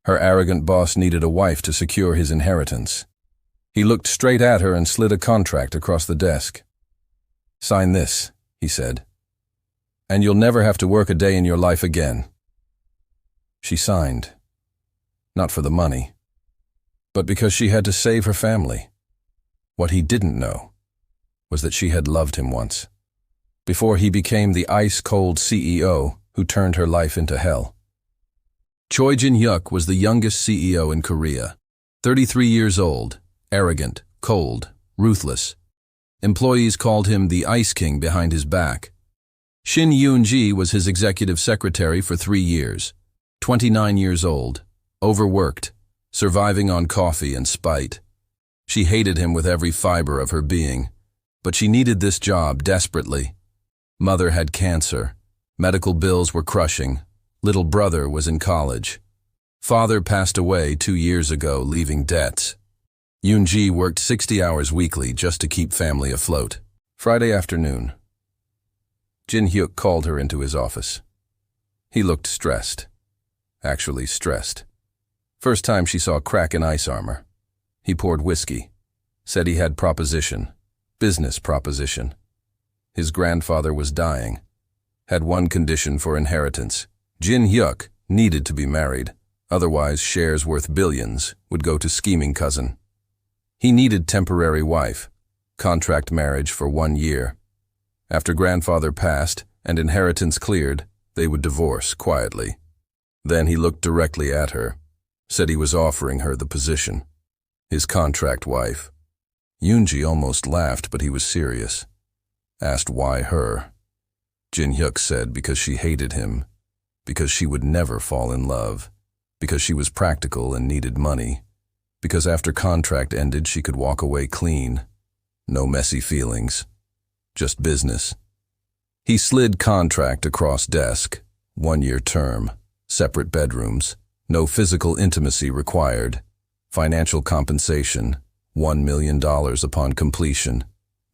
Her arrogant boss needed a wife to secure his inheritance. He looked straight at her and slid a contract across the desk. "Sign this," he said, "and you'll never have to work a day in your life again." She signed, not for the money, but because she had to save her family. What he didn't know was that she had loved him once, before he became the ice-cold CEO who turned her life into hell. Choi Jin-hyuk was the youngest CEO in Korea, 33 years old, arrogant, cold, ruthless. Employees called him the Ice King behind his back. Shin Yoon-ji was his executive secretary for 3 years, 29 years old, overworked, surviving on coffee and spite. She hated him with every fiber of her being, but she needed this job desperately. Mother had cancer. Medical bills were crushing. Little brother was in college. Father passed away 2 years ago, leaving debts. Yoon-ji worked 60 hours weekly just to keep family afloat. Friday afternoon, Jin-hyuk called her into his office. He looked stressed. Actually stressed. First time she saw crack in ice armor. He poured whiskey. Said he had proposition. Business proposition. His grandfather was dying. Had one condition for inheritance. Jin-hyuk needed to be married. Otherwise, shares worth billions would go to scheming cousin. He needed temporary wife. Contract marriage for 1 year. After grandfather passed and inheritance cleared, they would divorce quietly. Then he looked directly at her. Said he was offering her the position. His contract wife. Yoon-ji almost laughed, but he was serious. Asked why her. Jin-hyuk said because she hated him. Because she would never fall in love. Because she was practical and needed money. Because after contract ended she could walk away clean. No messy feelings. Just business. He slid contract across desk. 1-year term. Separate bedrooms. No physical intimacy required. Financial compensation. $1 million upon completion.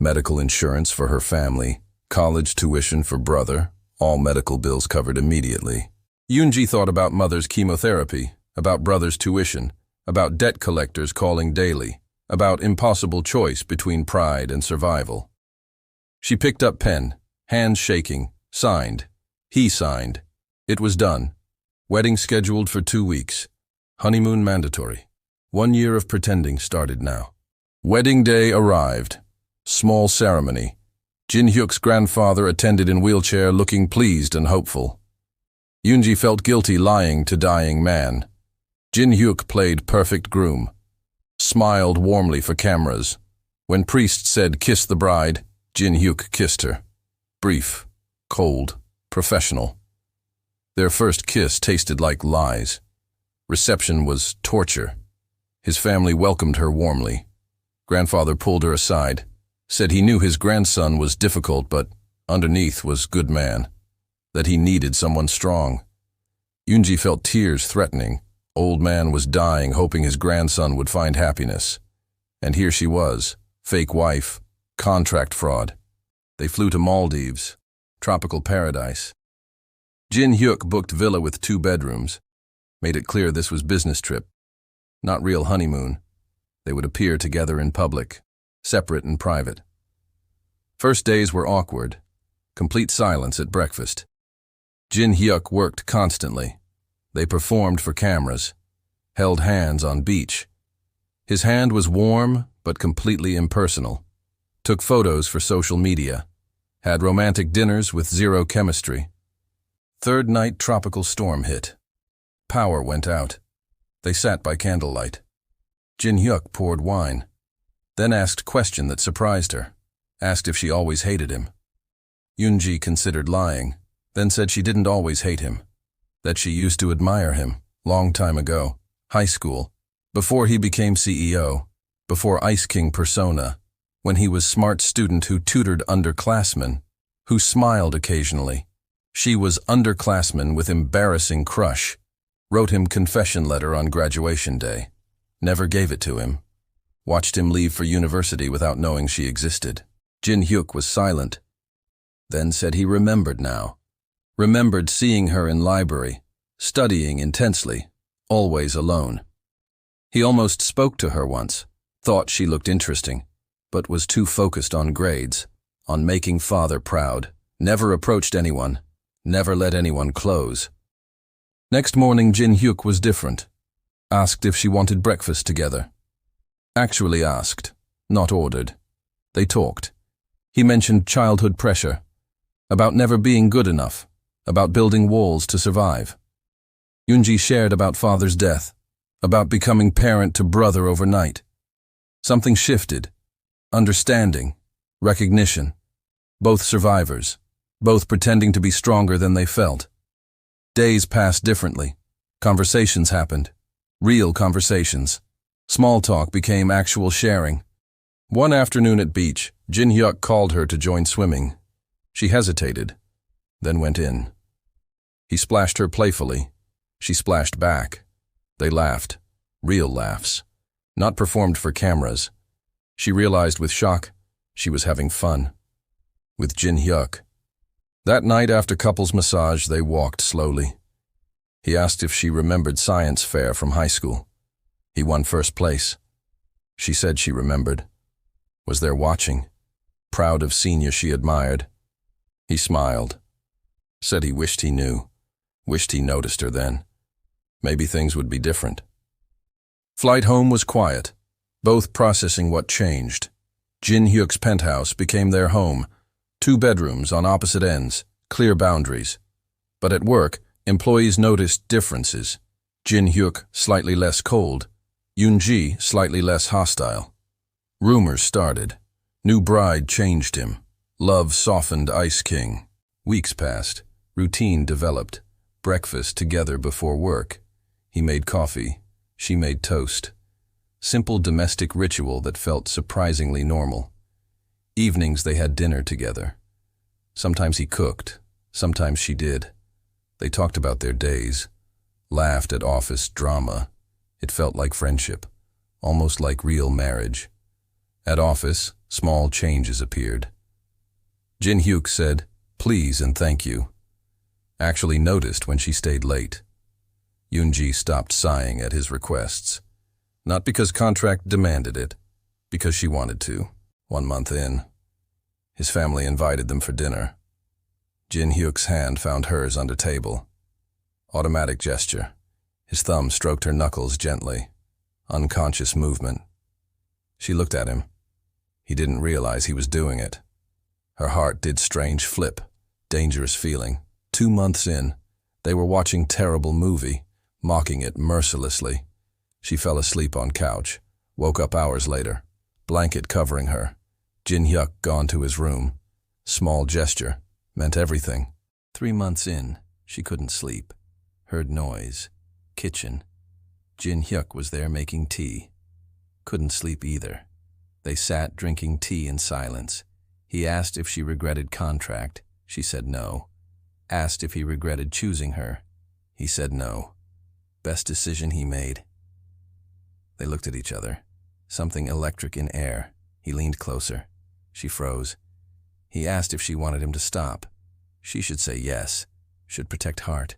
Medical insurance for her family. College tuition for brother. All medical bills covered immediately. Yoon-ji thought about mother's chemotherapy. About brother's tuition. About debt collectors calling daily. About impossible choice between pride and survival. She picked up pen. Hands shaking. Signed. He signed. It was done. Wedding scheduled for 2 weeks. Honeymoon mandatory. 1 year of pretending started now. Wedding day arrived. Small ceremony. Jin-hyuk's grandfather attended in wheelchair, looking pleased and hopeful. Yoon-ji felt guilty lying to dying man. Jin-hyuk played perfect groom. Smiled warmly for cameras. When priest said kiss the bride, Jin-hyuk kissed her. Brief, cold, professional. Their first kiss tasted like lies. Reception was torture. His family welcomed her warmly. Grandfather pulled her aside, said he knew his grandson was difficult but underneath was good man, that he needed someone strong. Yoon-ji felt tears threatening. Old man was dying, hoping his grandson would find happiness. And here she was, fake wife, contract fraud. They flew to Maldives, tropical paradise. Jin-hyuk booked villa with 2 bedrooms, made it clear this was business trip, not real honeymoon. They would appear together in public, separate and private. First days were awkward, complete silence at breakfast. Jin-hyuk worked constantly. They performed for cameras, held hands on beach. His hand was warm but completely impersonal. Took photos for social media. Had romantic dinners with zero chemistry. Third night tropical storm hit. Power went out. They sat by candlelight. Jin-hyuk poured wine. Then asked question that surprised her. Asked if she always hated him. Yoon-ji considered lying, then said she didn't always hate him. That she used to admire him, long time ago, high school, before he became CEO, before Ice King persona, when he was smart student who tutored underclassmen, who smiled occasionally. She was underclassman with embarrassing crush, wrote him confession letter on graduation day, never gave it to him, watched him leave for university without knowing she existed. Jin-hyuk was silent, then said he remembered now. Remembered seeing her in library, studying intensely, always alone. He almost spoke to her once, thought she looked interesting, but was too focused on grades, on making father proud, never approached anyone, never let anyone close. Next morning, Jin Hyuk was different. Asked if she wanted breakfast together. Actually asked, not ordered. They talked. He mentioned childhood pressure, about never being good enough, about building walls to survive. Yoonji shared about father's death, about becoming parent to brother overnight. Something shifted. Understanding, recognition. Both survivors, both pretending to be stronger than they felt. Days passed differently. Conversations happened. Real conversations. Small talk became actual sharing. One afternoon at beach, Jin Hyuk called her to join swimming. She hesitated, then went in. He splashed her playfully. She splashed back. They laughed. Real laughs. Not performed for cameras. She realized with shock she was having fun. With Jin Hyuk. That night after couples massage, they walked slowly. He asked if she remembered science fair from high school. He won first place. She said she remembered. Was there watching. Proud of senior she admired. He smiled. Said he wished he knew. Wished he noticed her then. Maybe things would be different. Flight home was quiet, both processing what changed. Jin Hyuk's penthouse became their home. 2 bedrooms on opposite ends, clear boundaries. But at work, employees noticed differences. Jin Hyuk slightly less cold, Yoonji slightly less hostile. Rumors started. New bride changed him. Love softened Ice King. Weeks passed. Routine developed. Breakfast together before work. He made coffee. She made toast. Simple domestic ritual that felt surprisingly normal. Evenings they had dinner together. Sometimes he cooked. Sometimes she did. They talked about their days. Laughed at office drama. It felt like friendship. Almost like real marriage. At office, small changes appeared. Jin Hyuk said, "Please and thank you." Actually noticed when she stayed late. Yoonji stopped sighing at his requests. Not because contract demanded it, because she wanted to. 1 month in, his family invited them for dinner. Jin Hyuk's hand found hers under table. Automatic gesture. His thumb stroked her knuckles gently. Unconscious movement. She looked at him. He didn't realize he was doing it. Her heart did strange flip. Dangerous feeling. 2 months in, they were watching terrible movie, mocking it mercilessly. She fell asleep on couch, woke up hours later, blanket covering her. Jin Hyuk gone to his room. Small gesture, meant everything. 3 months in, she couldn't sleep. Heard noise. Kitchen. Jin Hyuk was there making tea. Couldn't sleep either. They sat drinking tea in silence. He asked if she regretted contract. She said no. Asked if he regretted choosing her. He said no. Best decision he made. They looked at each other. Something electric in air. He leaned closer. She froze. He asked if she wanted him to stop. She should say yes. Should protect heart.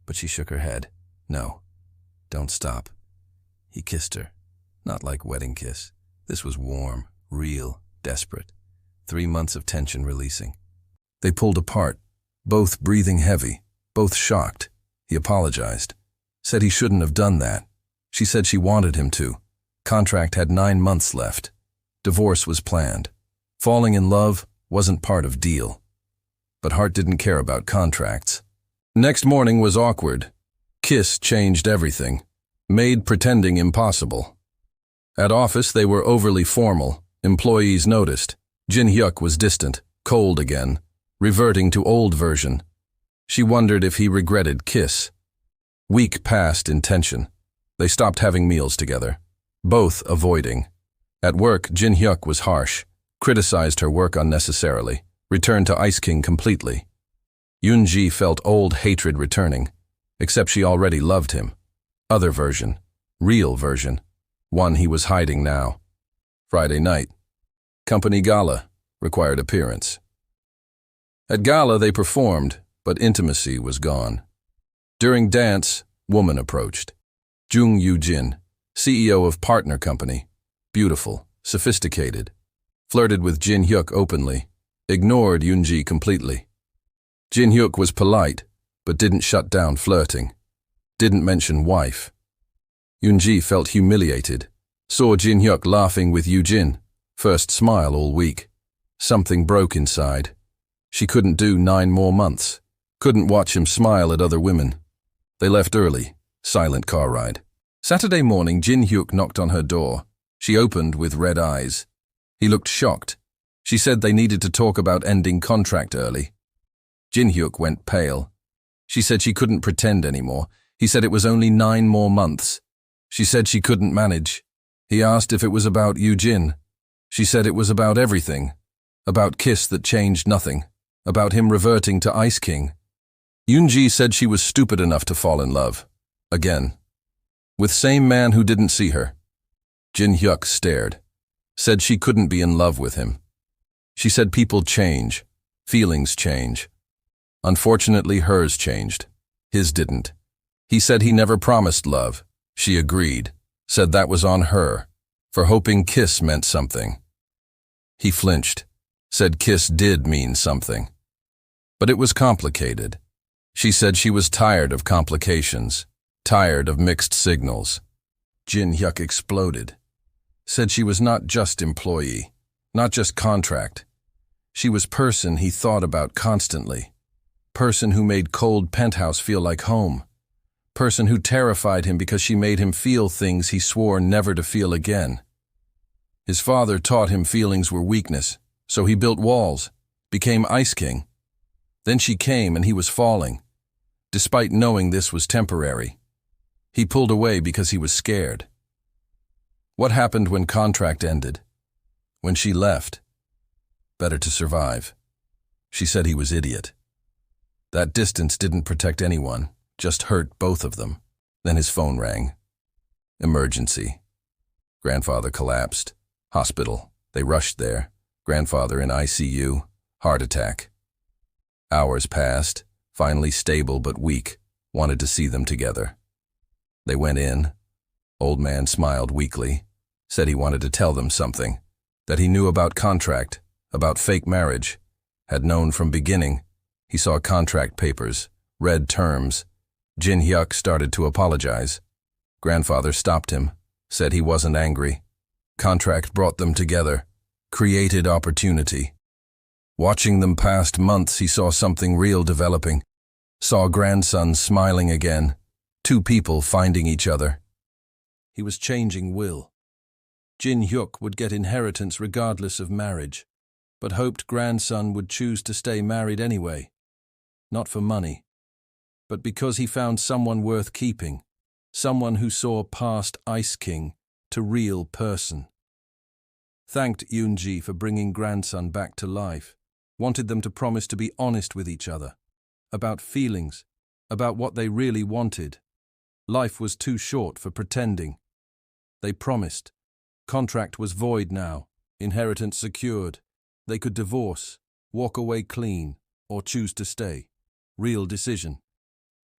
But she shook her head. No. Don't stop. He kissed her. Not like wedding kiss. This was warm, real, desperate. 3 months of tension releasing. They pulled apart, both breathing heavy, both shocked. He apologized. Said he shouldn't have done that. She said she wanted him to. Contract had 9 months left. Divorce was planned. Falling in love wasn't part of deal. But Hart didn't care about contracts. Next morning was awkward. Kiss changed everything. Made pretending impossible. At office they were overly formal. Employees noticed. Jin Hyuk was distant, cold again, reverting to old version. She wondered if he regretted kiss. Week passed in tension. They stopped having meals together. Both avoiding. At work, Jin Hyuk was harsh. Criticized her work unnecessarily. Returned to Ice King completely. Yoonji felt old hatred returning. Except she already loved him. Other version. Real version. One he was hiding now. Friday night. Company gala. Required appearance. At gala they performed, but intimacy was gone. During dance, woman approached. Jung Yoo-jin, CEO of partner company, beautiful, sophisticated, flirted with Jin Hyuk openly, ignored Yoon-ji completely. Jin Hyuk was polite, but didn't shut down flirting, didn't mention wife. Yoon-ji felt humiliated, saw Jin Hyuk laughing with Yoo-jin, first smile all week. Something broke inside. She couldn't do 9 more months, couldn't watch him smile at other women. They left early, silent car ride. Saturday morning, Jin Hyuk knocked on her door. She opened with red eyes. He looked shocked. She said they needed to talk about ending contract early. Jin Hyuk went pale. She said she couldn't pretend anymore. He said it was only 9 more months. She said she couldn't manage. He asked if it was about Yoo-jin. She said it was about everything. About kiss that changed nothing. About him reverting to Ice King. Yoon-ji said she was stupid enough to fall in love. Again. With same man who didn't see her. Jin Hyuk stared. Said she couldn't be in love with him. She said people change. Feelings change. Unfortunately, hers changed. His didn't. He said he never promised love. She agreed. Said that was on her. For hoping kiss meant something. He flinched. Said kiss did mean something. But it was complicated. She said she was tired of complications. Tired of mixed signals. Jin Hyuk exploded. Said she was not just employee. Not just contract. She was person he thought about constantly. Person who made cold penthouse feel like home. Person who terrified him because she made him feel things he swore never to feel again. His father taught him feelings were weakness, so he built walls, became Ice King. Then she came and he was falling. Despite knowing this was temporary. He pulled away because he was scared. What happened when contract ended? When she left? Better to survive. She said he was idiot. That distance didn't protect anyone, just hurt both of them. Then his phone rang. Emergency. Grandfather collapsed. Hospital. They rushed there. Grandfather in ICU. Heart attack. Hours passed. Finally stable but weak. Wanted to see them together. They went in. Old man smiled weakly. Said he wanted to tell them something. That he knew about contract. About fake marriage. Had known from beginning. He saw contract papers. Read terms. Jin Hyuk started to apologize. Grandfather stopped him. Said he wasn't angry. Contract brought them together. Created opportunity. Watching them past months, he saw something real developing. Saw grandson smiling again. 2 people finding each other. He was changing will. Jin Hyuk would get inheritance regardless of marriage, but hoped grandson would choose to stay married anyway. Not for money, but because he found someone worth keeping, someone who saw past Ice King to real person. Thanked Yoon-ji for bringing grandson back to life, wanted them to promise to be honest with each other, about feelings, about what they really wanted. Life was too short for pretending. They promised. Contract was void now, inheritance secured. They could divorce, walk away clean, or choose to stay. Real decision.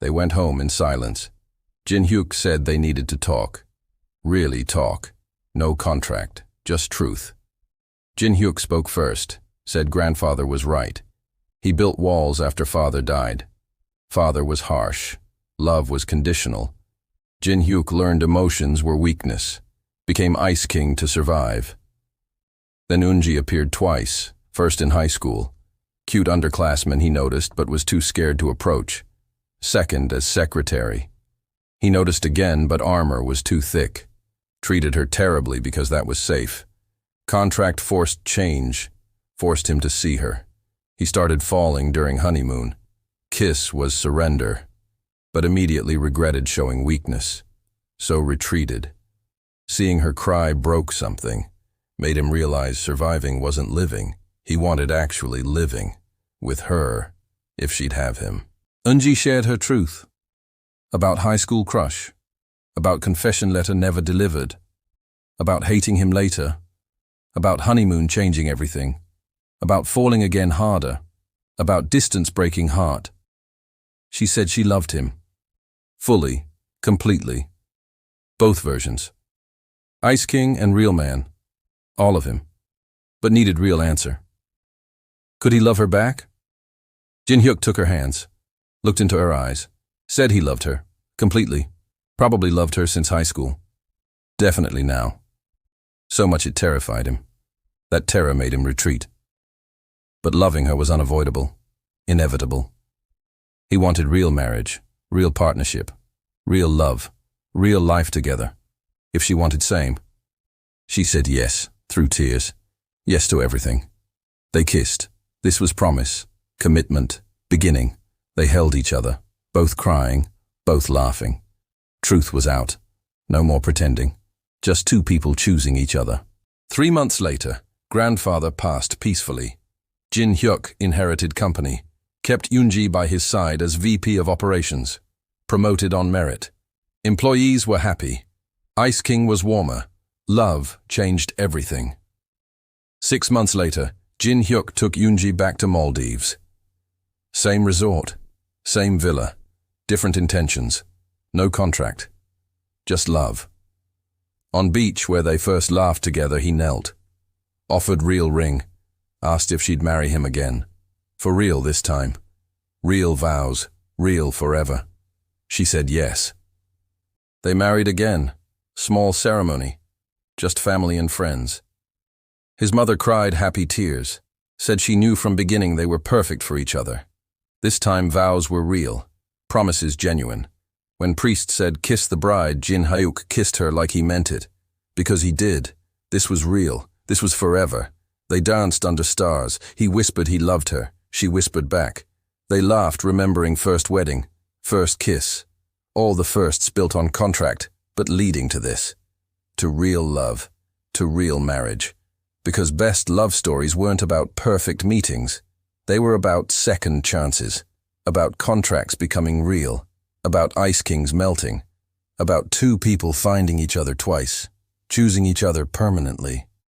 They went home in silence. Jin Hyuk said they needed to talk. Really talk. No contract, just truth. Jin Hyuk spoke first, said grandfather was right. He built walls after father died. Father was harsh. Love was conditional. Jin Hyuk learned emotions were weakness. Became Ice King to survive. Then Yoon-ji appeared twice, first in high school. Cute underclassman he noticed but was too scared to approach. Second as secretary. He noticed again but armor was too thick. Treated her terribly because that was safe. Contract forced change. Forced him to see her. He started falling during honeymoon. Kiss was surrender. But immediately regretted showing weakness. So retreated. Seeing her cry broke something. Made him realize surviving wasn't living. He wanted actually living. With her, if she'd have him. Eunji shared her truth. About high school crush. About confession letter never delivered. About hating him later. About honeymoon changing everything. About falling again harder. About distance breaking heart. She said she loved him. Fully, completely. Both versions. Ice King and real man. All of him. But needed real answer. Could he love her back? Jin Hyuk took her hands, looked into her eyes, said he loved her, completely. Probably loved her since high school. Definitely now. So much it terrified him. That terror made him retreat. But loving her was unavoidable, inevitable. He wanted real marriage, real partnership, real love, real life together. If she wanted same. She said yes, through tears. Yes to everything. They kissed. This was promise, commitment, beginning. They held each other, both crying, both laughing. Truth was out. No more pretending. Just two people choosing each other. 3 months later, grandfather passed peacefully. Jin Hyuk inherited company, kept Yoonji by his side as VP of operations, promoted on merit. Employees were happy. Ice King was warmer. Love changed everything. 6 months later, Jin Hyuk took Yoonji back to Maldives. Same resort, same villa, different intentions, no contract, just love. On beach where they first laughed together, he knelt, offered real ring, asked if she'd marry him again. For real this time. Real vows, real forever. She said yes. They married again. Small ceremony. Just family and friends. His mother cried happy tears, said she knew from beginning they were perfect for each other. This time vows were real, promises genuine. When priest said kiss the bride, Jin Hyuk kissed her like he meant it. Because he did. This was real. This was forever. They danced under stars. He whispered he loved her. She whispered back. They laughed, remembering first wedding, first kiss. All the firsts built on contract, but leading to this. To real love. To real marriage. Because best love stories weren't about perfect meetings. They were about second chances. About contracts becoming real. About Ice Kings melting. About two people finding each other twice. Choosing each other permanently.